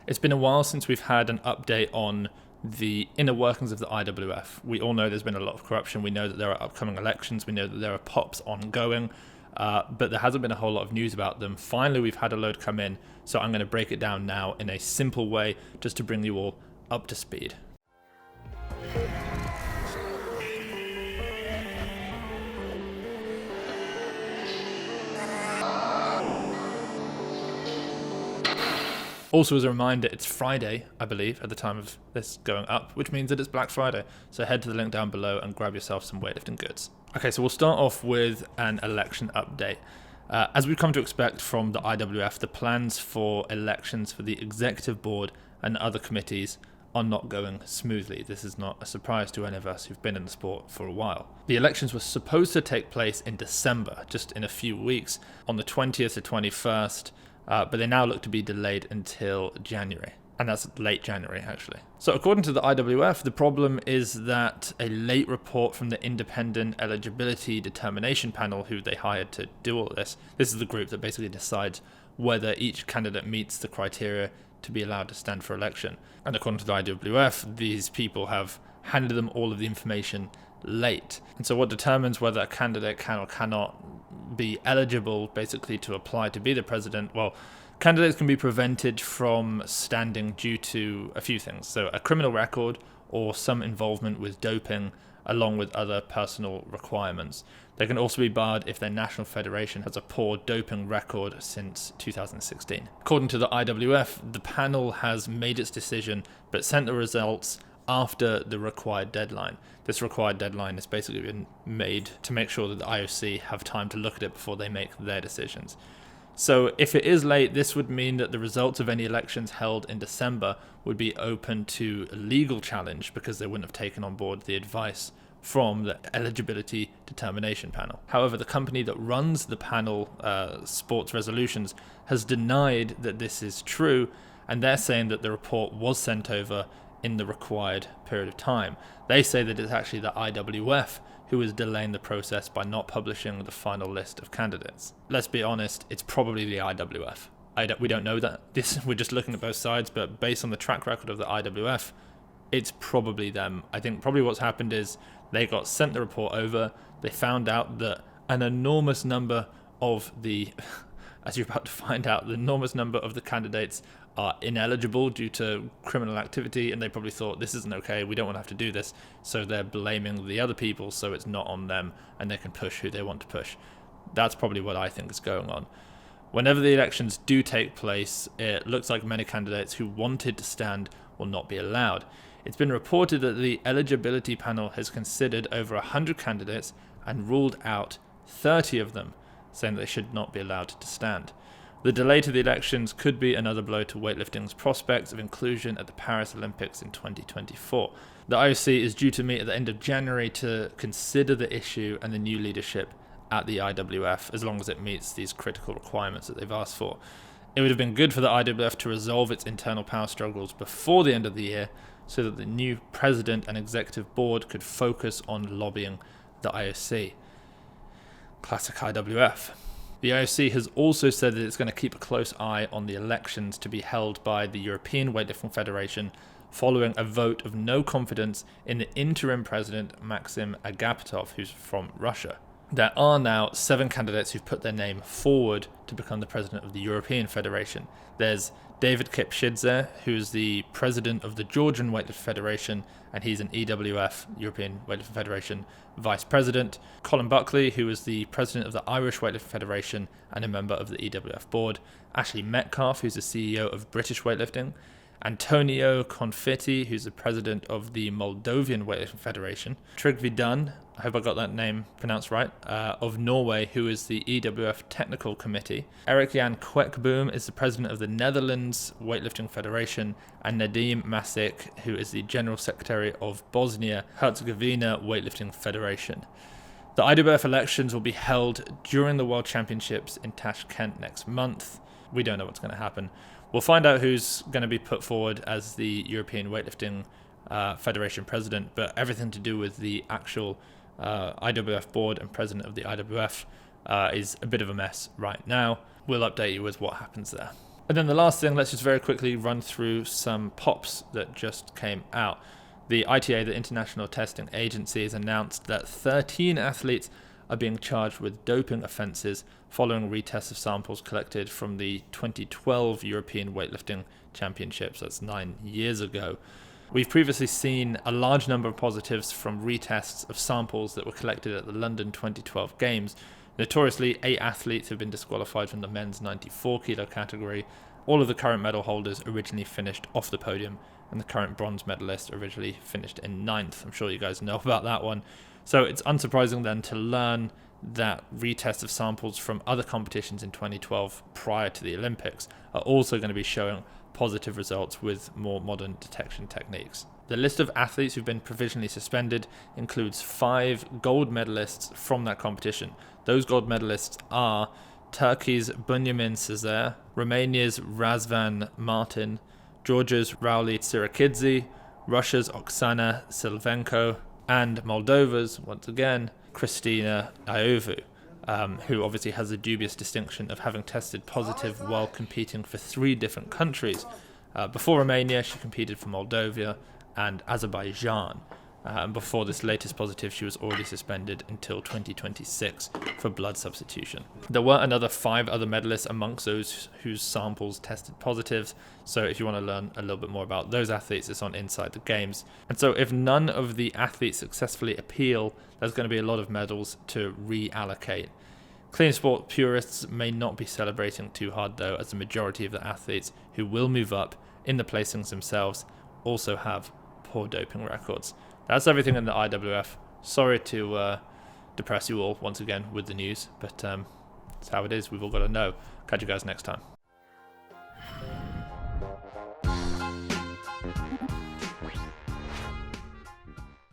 It's been a while since we've had an update on the inner workings of the IWF. We all know there's been a lot of corruption. We know that there are upcoming elections. We know that there are POPs ongoing, but there hasn't been a whole lot of news about them. Finally, we've had a load come in, so I'm going to break it down now in a simple way just to bring you all up to speed. Also, as a reminder, it's Friday, I believe, at the time of this going up, which means that it's Black Friday. So head to the link down below and grab yourself some weightlifting goods. Okay, so we'll start off with an election update. As we've come to expect from the IWF, the plans for elections for the executive board and other committees are not going smoothly. This is not a surprise to any of us who've been in the sport for a while. The elections were supposed to take place in December, just in a few weeks, on the 20th to 21st, but they now look to be delayed until January. And that's late January, actually. So according to the IWF, the problem is that a late report from the Independent Eligibility Determination Panel, who they hired to do all this is the group that basically decides whether each candidate meets the criteria to be allowed to stand for election. And according to the IWF, these people have handed them all of the information late. And so what determines whether a candidate can or cannot be eligible basically to apply to be the president? Well, candidates can be prevented from standing due to a few things. So a criminal record or some involvement with doping, along with other personal requirements. They can also be barred if their national federation has a poor doping record since 2016. According to the IWF, the panel has made its decision but sent the results after the required deadline. This required deadline has basically been made to make sure that the IOC have time to look at it before they make their decisions. So if it is late, this would mean that the results of any elections held in December would be open to legal challenge because they wouldn't have taken on board the advice from the Eligibility Determination Panel. However, the company that runs the panel, Sports Resolutions, has denied that this is true, and they're saying that the report was sent over in the required period of time. They say that it's actually the IWF who is delaying the process by not publishing the final list of candidates. Let's be honest, it's probably the IWF. We don't know that. We're just looking at both sides, but based on the track record of the IWF, it's probably them. I think probably what's happened is they got sent the report over, they found out that an enormous number of the, as you're about to find out, the enormous number of the candidates are ineligible due to criminal activity, and they probably thought, this isn't okay, we don't want to have to do this, so they're blaming the other people so it's not on them, and they can push who they want to push. That's probably what I think is going on. Whenever the elections do take place, it looks like many candidates who wanted to stand will not be allowed. It's been reported that the eligibility panel has considered over 100 candidates and ruled out 30 of them, saying they should not be allowed to stand. The delay to the elections could be another blow to weightlifting's prospects of inclusion at the Paris Olympics in 2024. The IOC is due to meet at the end of January to consider the issue and the new leadership at the IWF, as long as it meets these critical requirements that they've asked for. It would have been good for the IWF to resolve its internal power struggles before the end of the year, so that the new president and executive board could focus on lobbying the IOC. Classic IWF. The IOC has also said that it's going to keep a close eye on the elections to be held by the European Weightlifting Federation following a vote of no confidence in the interim president Maxim Agapitov, who's from Russia. There are now 7 candidates who've put their name forward to become the president of the European Federation. There's David Kipchidze, who's the president of the Georgian Weightlifting Federation, and he's an EWF, European Weightlifting Federation, vice president. Colin Buckley, who is the president of the Irish Weightlifting Federation and a member of the EWF board. Ashley Metcalf, who's the CEO of British Weightlifting. Antonio Confetti, who's the president of the Moldovan Weightlifting Federation. Trygve Dunn, I hope I got that name pronounced right, of Norway, who is the EWF Technical Committee. Erik Jan Kwekboom is the president of the Netherlands Weightlifting Federation, and Nadim Masic, who is the General Secretary of Bosnia-Herzegovina Weightlifting Federation. The IWF elections will be held during the World Championships in Tashkent next month. We don't know what's going to happen. We'll find out who's going to be put forward as the European Weightlifting Federation president, but everything to do with the actual IWF board and president of the IWF is a bit of a mess right now. We'll update you with what happens there. And then the last thing, let's just very quickly run through some pops that just came out. The ITA, the International Testing Agency, has announced that 13 athletes are being charged with doping offences following retests of samples collected from the 2012 European Weightlifting Championships. That's 9 years ago. We've previously seen a large number of positives from retests of samples that were collected at the London 2012 Games. Notoriously, 8 athletes have been disqualified from the men's 94 kilo category. All of the current medal holders originally finished off the podium, and the current bronze medalist originally finished in 9th. I'm sure you guys know about that one. So it's unsurprising then to learn that retests of samples from other competitions in 2012 prior to the Olympics are also going to be showing positive results with more modern detection techniques. The list of athletes who've been provisionally suspended includes 5 gold medalists from that competition. Those gold medalists are Turkey's Bunyamin Sezer, Romania's Razvan Martin, Georgia's Rauli Tsirakidze, Russia's Oksana Silvenko, and Moldova's, once again, Kristina Iovu, who obviously has the dubious distinction of having tested positive while competing for 3 different countries. Before Romania, she competed for Moldova and Azerbaijan. And before this latest positive, she was already suspended until 2026 for blood substitution. There were another 5 other medalists amongst those whose samples tested positive. So if you want to learn a little bit more about those athletes, it's on Inside the Games. And so if none of the athletes successfully appeal, there's going to be a lot of medals to reallocate. Clean sport purists may not be celebrating too hard though, as the majority of the athletes who will move up in the placings themselves also have poor doping records. That's everything in the IWF. Sorry to depress you all once again with the news, but it's how it is. We've all got to know. Catch you guys next time.